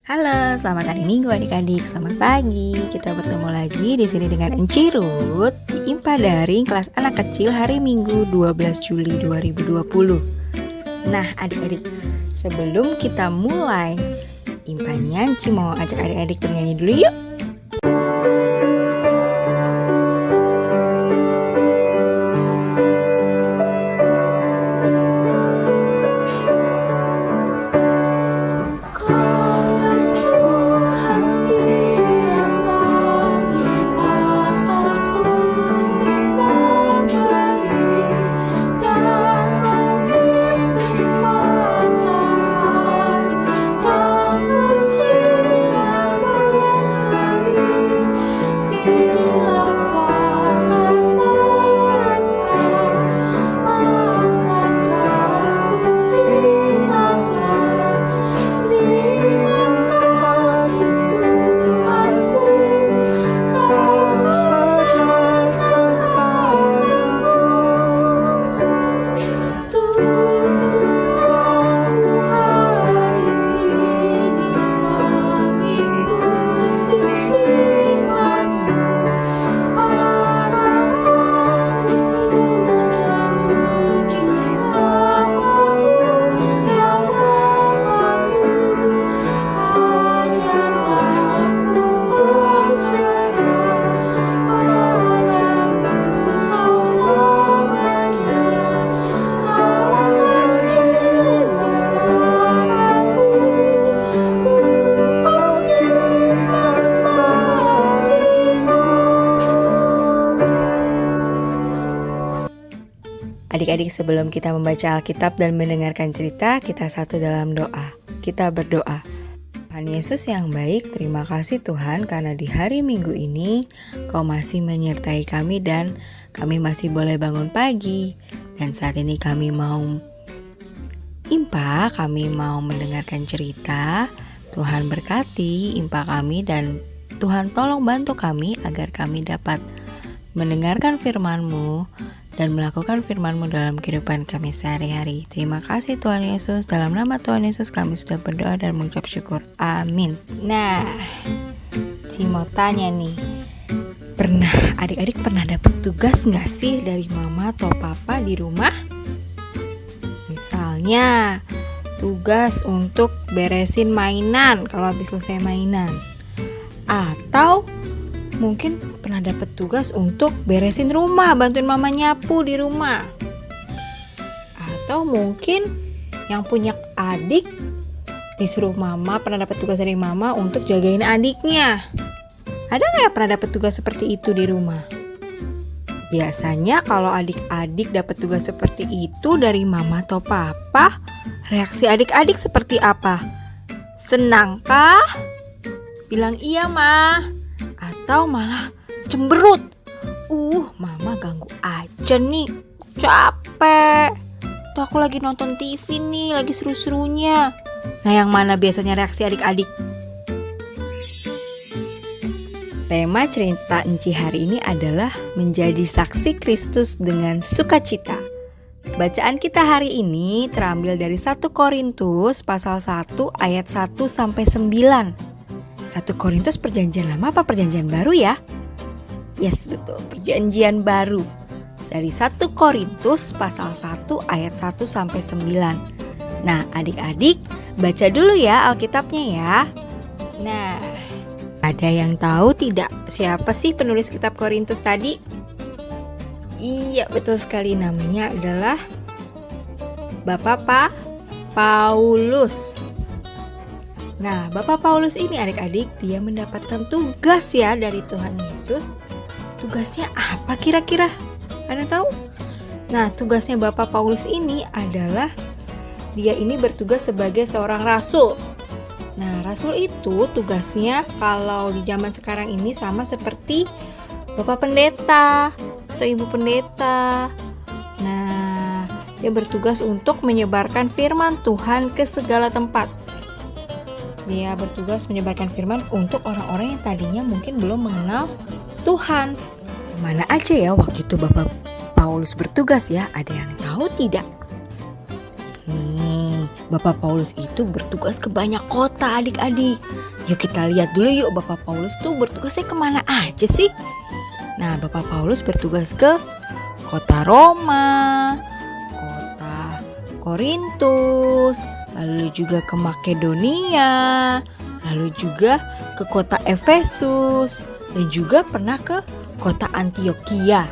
Halo, selamat hari Minggu adik-adik. Selamat pagi. Kita bertemu lagi di sini dengan Enci Ruth di IMPA Daring kelas anak kecil hari Minggu 12 Juli 2020. Nah, adik-adik, sebelum kita mulai IMPA-nya, Enci mau ajak adik-adik bernyanyi dulu yuk. Adik-adik, sebelum kita membaca Alkitab dan mendengarkan cerita, kita satu dalam doa. Kita berdoa. Tuhan Yesus yang baik, terima kasih Tuhan karena di hari Minggu ini Kau masih menyertai kami dan kami masih boleh bangun pagi. Dan saat ini kami mau IMPA, kami mau mendengarkan cerita. Tuhan berkati IMPA kami dan Tuhan tolong bantu kami agar kami dapat mendengarkan firman-Mu dan melakukan firman-Mu dalam kehidupan kami sehari-hari. Terima kasih Tuhan Yesus. Dalam nama Tuhan Yesus kami sudah berdoa dan mengucap syukur. Amin. Nah, Ci mau tanya nih, adik-adik pernah dapat tugas gak sih dari mama atau papa di rumah? Misalnya, tugas untuk beresin mainan kalau habis selesai mainan. Atau mungkin pernah dapat tugas untuk beresin rumah, bantuin mama nyapu di rumah. Atau mungkin yang punya adik disuruh mama, pernah dapat tugas dari mama untuk jagain adiknya. Ada gak ya pernah dapat tugas seperti itu di rumah? Biasanya kalau adik-adik dapat tugas seperti itu dari mama atau papa, reaksi adik-adik seperti apa? Senangkah? Bilang iya mah. Atau malah cemberut. Mama ganggu aja nih, capek. Tuh aku lagi nonton TV nih, lagi seru-serunya. Nah, yang mana biasanya reaksi adik-adik? Tema cerita Enci hari ini adalah menjadi saksi Kristus dengan sukacita. Bacaan kita hari ini terambil dari 1 Korintus pasal 1 ayat 1 sampai 9. 1 Korintus perjanjian lama apa perjanjian baru ya? Yes, betul, perjanjian baru. Dari 1 Korintus pasal 1 ayat 1 sampai 9. Nah, adik-adik baca dulu ya Alkitabnya ya. Nah, ada yang tahu tidak siapa sih penulis kitab Korintus tadi? Iya, betul sekali, namanya adalah Bapak Paulus. Nah, Bapak Paulus ini adik-adik, dia mendapatkan tugas ya dari Tuhan Yesus. Tugasnya apa kira-kira? Ada tahu? Nah, tugasnya Bapak Paulus ini adalah dia ini bertugas sebagai seorang rasul. Nah, rasul itu tugasnya kalau di zaman sekarang ini sama seperti Bapak Pendeta atau Ibu Pendeta. Nah, dia bertugas untuk menyebarkan firman Tuhan ke segala tempat. Dia bertugas menyebarkan firman untuk orang-orang yang tadinya mungkin belum mengenal Tuhan. Mana aja ya waktu itu Bapak Paulus bertugas ya? Ada yang tahu tidak? Nih, Bapak Paulus itu bertugas ke banyak kota adik-adik. Yuk kita lihat dulu yuk Bapak Paulus tuh bertugasnya kemana aja sih? Nah, Bapak Paulus bertugas ke kota Roma, kota Korintus, lalu juga ke Makedonia, lalu juga ke kota Efesus, dan juga pernah ke kota Antioquia.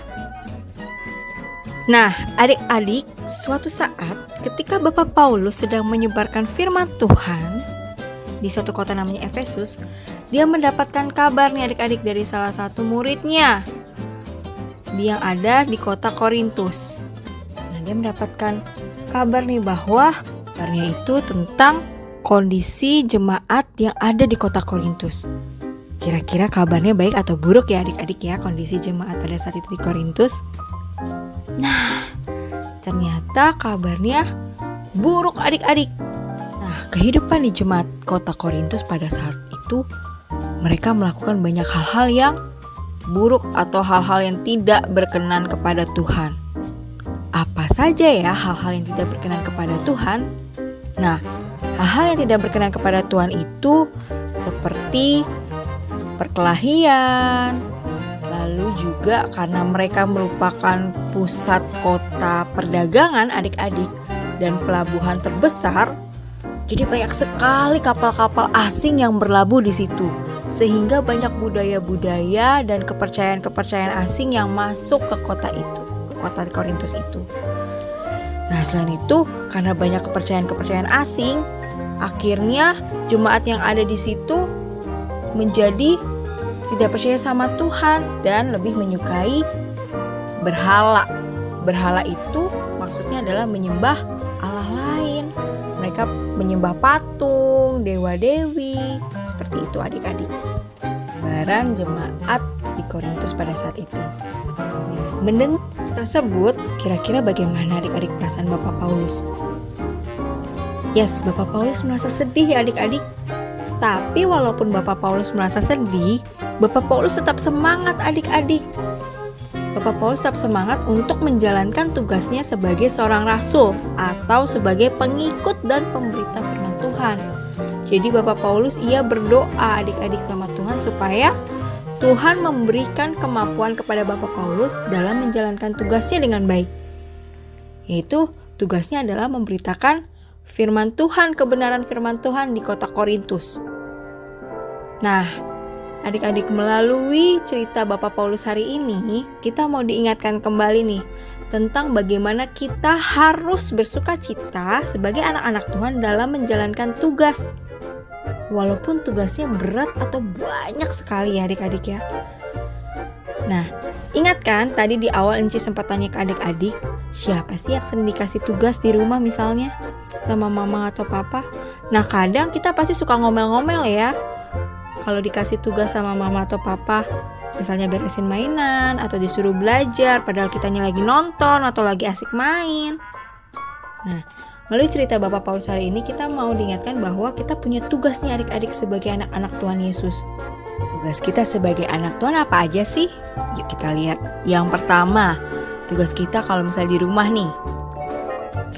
Nah, adik-adik, suatu saat ketika Bapak Paulus sedang menyebarkan firman Tuhan di suatu kota namanya Efesus, dia mendapatkan kabar nih adik-adik dari salah satu muridnya yang ada di kota Korintus. Nah, dia mendapatkan kabar nih bahwa kabarnya itu tentang kondisi jemaat yang ada di kota Korintus. Kira-kira kabarnya baik atau buruk ya adik-adik ya kondisi jemaat pada saat itu di Korintus? Nah, ternyata kabarnya buruk adik-adik. Nah, kehidupan di jemaat kota Korintus pada saat itu, mereka melakukan banyak hal-hal yang buruk atau hal-hal yang tidak berkenan kepada Tuhan. Apa saja ya hal-hal yang tidak berkenan kepada Tuhan? Nah, hal-hal yang tidak berkenan kepada Tuhan itu seperti perkelahian, lalu juga karena mereka merupakan pusat kota perdagangan adik-adik dan pelabuhan terbesar, jadi banyak sekali kapal-kapal asing yang berlabuh di situ, sehingga banyak budaya-budaya dan kepercayaan-kepercayaan asing yang masuk ke kota itu, ke kota Korintus itu. Nah, selain itu, karena banyak kepercayaan-kepercayaan asing, akhirnya jemaat yang ada di situ menjadi tidak percaya sama Tuhan dan lebih menyukai berhala. Berhala itu maksudnya adalah menyembah Allah lain. Mereka menyembah patung, dewa-dewi, seperti itu adik-adik. Gambaran jemaat di Korintus pada saat itu. Mendengar tersebut, kira-kira bagaimana adik-adik perasaan Bapak Paulus? Yes, Bapak Paulus merasa sedih ya adik-adik. Tapi walaupun Bapak Paulus merasa sedih, Bapak Paulus tetap semangat adik-adik. Bapak Paulus tetap semangat untuk menjalankan tugasnya sebagai seorang rasul atau sebagai pengikut dan pemberita firman Tuhan. Jadi Bapak Paulus ia berdoa adik-adik sama Tuhan supaya Tuhan memberikan kemampuan kepada Bapak Paulus dalam menjalankan tugasnya dengan baik. Yaitu tugasnya adalah memberitakan firman Tuhan, kebenaran firman Tuhan di kota Korintus. Nah, adik-adik, melalui cerita Bapak Paulus hari ini, kita mau diingatkan kembali nih tentang bagaimana kita harus bersukacita sebagai anak-anak Tuhan dalam menjalankan tugas. Walaupun tugasnya berat atau banyak sekali ya adik-adik ya. Nah, ingat kan tadi di awal Enci sempat tanya ke adik-adik, siapa sih yang sering dikasih tugas di rumah misalnya sama mama atau papa? Nah, kadang kita pasti suka ngomel-ngomel ya. Kalau dikasih tugas sama mama atau papa, misalnya beresin mainan atau disuruh belajar padahal kitanya lagi nonton atau lagi asik main. Nah, melalui cerita Bapak Paulus hari ini kita mau diingatkan bahwa kita punya tugas nih adik-adik sebagai anak-anak Tuhan Yesus. Tugas kita sebagai anak Tuhan apa aja sih? Yuk kita lihat. Yang pertama, tugas kita kalau misalnya di rumah nih,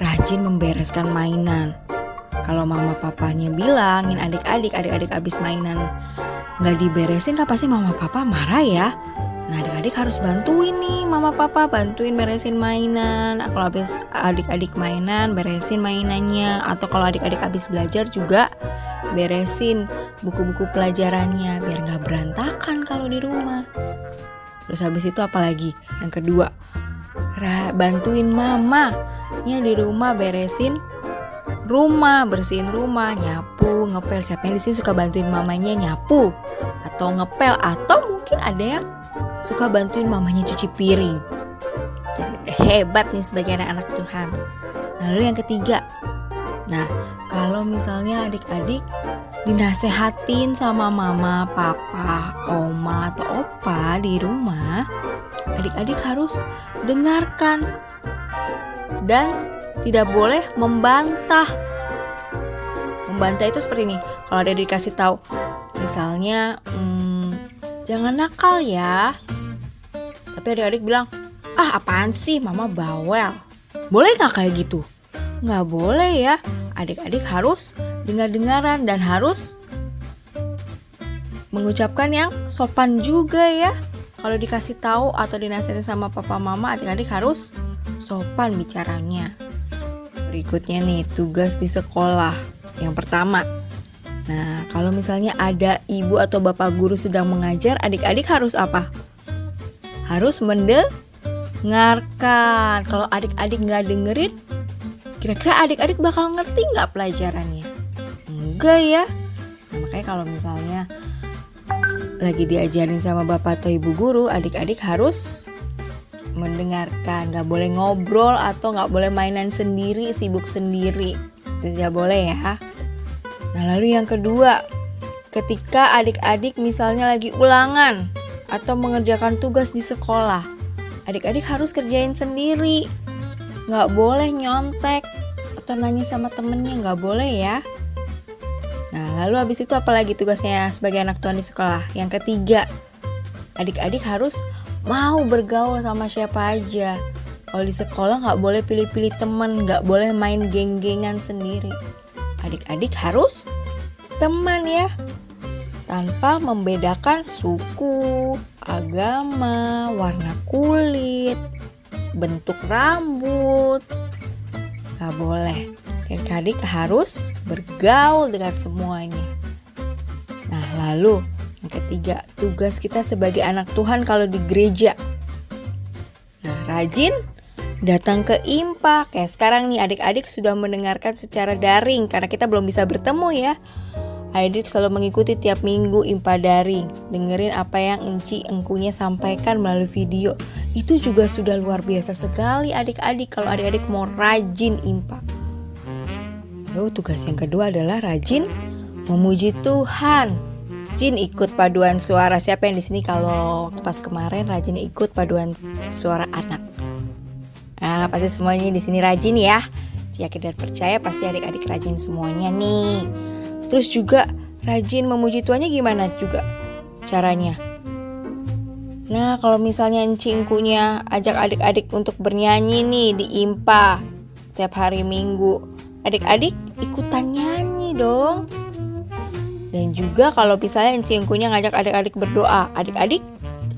rajin membereskan mainan. Kalau mama papanya bilangin adik-adik abis mainan nggak diberesin kan pasti mama papa marah ya. Nah, adik-adik harus bantuin nih mama papa, bantuin beresin mainan. Kalau habis adik-adik mainan, beresin mainannya. Atau kalau adik-adik habis belajar juga beresin buku-buku pelajarannya biar nggak berantakan kalau di rumah. Terus habis itu apa lagi? Yang kedua, bantuin mamanya di rumah beresin rumah, bersihin rumah, nyapu, ngepel. Siapa yang di sini suka bantuin mamanya nyapu atau ngepel, atau mungkin ada yang suka bantuin mamanya cuci piring. Jadi hebat nih sebagai anak-anak Tuhan. Nah, lalu yang ketiga, nah kalau misalnya adik-adik dinasehatin sama mama, papa, oma atau opa di rumah, adik-adik harus dengarkan dan tidak boleh membantah. Membantah itu seperti ini. Kalau ada dikasih tahu, misalnya, jangan nakal ya. Tapi adik-adik bilang, apaan sih mama bawel. Boleh gak kayak gitu? nggak boleh ya. Adik-adik harus dengar-dengaran dan harus mengucapkan yang sopan juga ya. Kalau dikasih tahu atau dinasihatin sama papa mama, adik-adik harus sopan bicaranya. Berikutnya nih, tugas di sekolah. Yang pertama, nah kalau misalnya ada ibu atau bapak guru sedang mengajar, adik-adik harus apa? Harus mendengarkan. Kalau adik-adik nggak dengerin, kira-kira adik-adik bakal ngerti nggak pelajarannya? Enggak ya. Nah, makanya kalau misalnya lagi diajarin sama bapak atau ibu guru, adik-adik harus mendengarkan. Nggak boleh ngobrol atau nggak boleh mainan sendiri, sibuk sendiri. Itu tidak boleh ya. Nah lalu yang kedua, ketika adik-adik misalnya lagi ulangan atau mengerjakan tugas di sekolah, adik-adik harus kerjain sendiri. Nggak boleh nyontek atau nanya sama temennya, nggak boleh ya. Nah lalu habis itu apalagi tugasnya sebagai anak Tuhan di sekolah? Yang ketiga, adik-adik harus mau bergaul sama siapa aja. Kalau di sekolah nggak boleh pilih-pilih teman, nggak boleh main geng-gengan sendiri. Adik-adik harus teman ya, tanpa membedakan suku, agama, warna kulit, bentuk rambut. Gak boleh. Adik-adik harus bergaul dengan semuanya. Nah lalu yang ketiga, tugas kita sebagai anak Tuhan kalau di gereja. Nah rajin datang ke IMPA. Kayak sekarang nih adik-adik sudah mendengarkan secara daring karena kita belum bisa bertemu ya. Adik selalu mengikuti tiap minggu IMPA daring, dengerin apa yang engkunya sampaikan melalui video. Itu juga sudah luar biasa sekali adik-adik kalau adik-adik mau rajin IMPA. Lalu tugas yang kedua adalah rajin memuji Tuhan. Rajin ikut paduan suara. Siapa yang di sini kalau pas kemarin rajin ikut paduan suara anak? Nah, pasti semuanya di sini rajin ya. Yakin dan percaya pasti adik-adik rajin semuanya nih. Terus juga rajin memuji Tuhannya gimana juga caranya? Nah kalau misalnya engkunya ajak adik-adik untuk bernyanyi nih di IMPA tiap hari Minggu, adik-adik ikutan nyanyi dong. Dan juga kalau misalnya engkunya ngajak adik-adik berdoa, adik-adik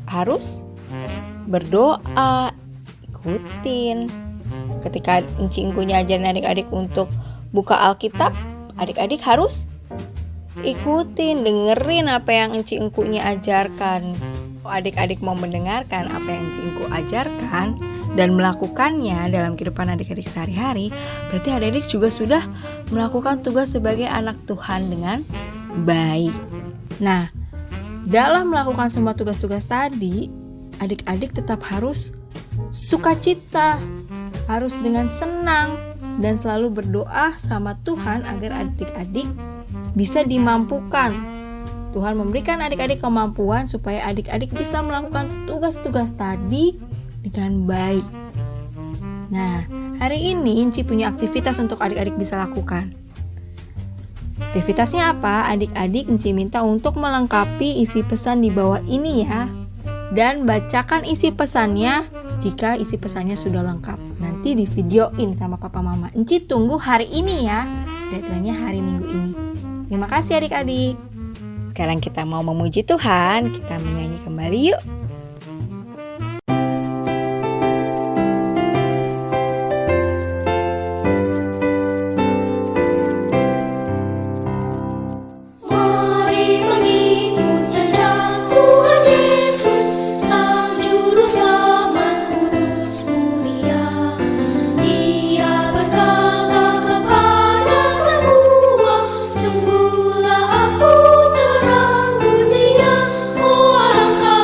harus berdoa, ikutin. Ketika engkunya ajarin adik-adik untuk buka Alkitab, adik-adik harus ikutin, dengerin apa yang engkunya ajarkan. Kalau adik-adik mau mendengarkan apa yang engku ajarkan dan melakukannya dalam kehidupan adik-adik sehari-hari, berarti adik-adik juga sudah melakukan tugas sebagai anak Tuhan dengan baik. Nah, dalam melakukan semua tugas-tugas tadi, adik-adik tetap harus sukacita, harus dengan senang, dan selalu berdoa sama Tuhan agar adik-adik bisa dimampukan. Tuhan memberikan adik-adik kemampuan supaya adik-adik bisa melakukan tugas-tugas tadi dengan baik. Nah, hari ini Inci punya aktivitas untuk adik-adik bisa lakukan. Aktivitasnya apa? Adik-adik Inci minta untuk melengkapi isi pesan di bawah ini ya. Dan bacakan isi pesannya jika isi pesannya sudah lengkap. Nanti di videoin sama papa mama. Inci tunggu hari ini ya. Deadline-nya hari Minggu ini. Terima kasih adik-adik. Sekarang kita mau memuji Tuhan. Kita menyanyi kembali yuk. Sungguhlah aku terang dunia, oh alangkah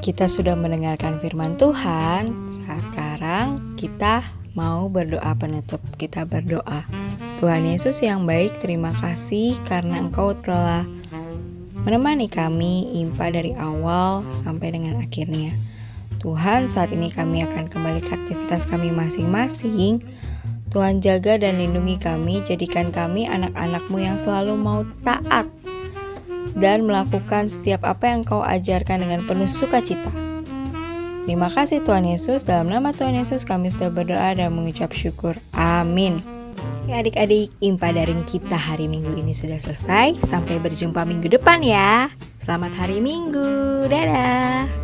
kita sudah mendengarkan firman Tuhan, sekarang kita mau berdoa penutup. Kita berdoa. Tuhan Yesus yang baik, terima kasih karena Engkau telah menemani kami IMPA dari awal sampai dengan akhirnya. Tuhan, saat ini kami akan kembali ke aktivitas kami masing-masing. Tuhan jaga dan lindungi kami, jadikan kami anak-anak-Mu yang selalu mau taat dan melakukan setiap apa yang Kau ajarkan dengan penuh sukacita. Terima kasih Tuhan Yesus, dalam nama Tuhan Yesus kami sudah berdoa dan mengucap syukur. Amin. Ya, adik-adik, IMPA daring kita hari Minggu ini sudah selesai. Sampai berjumpa minggu depan ya. Selamat hari Minggu. Dadah.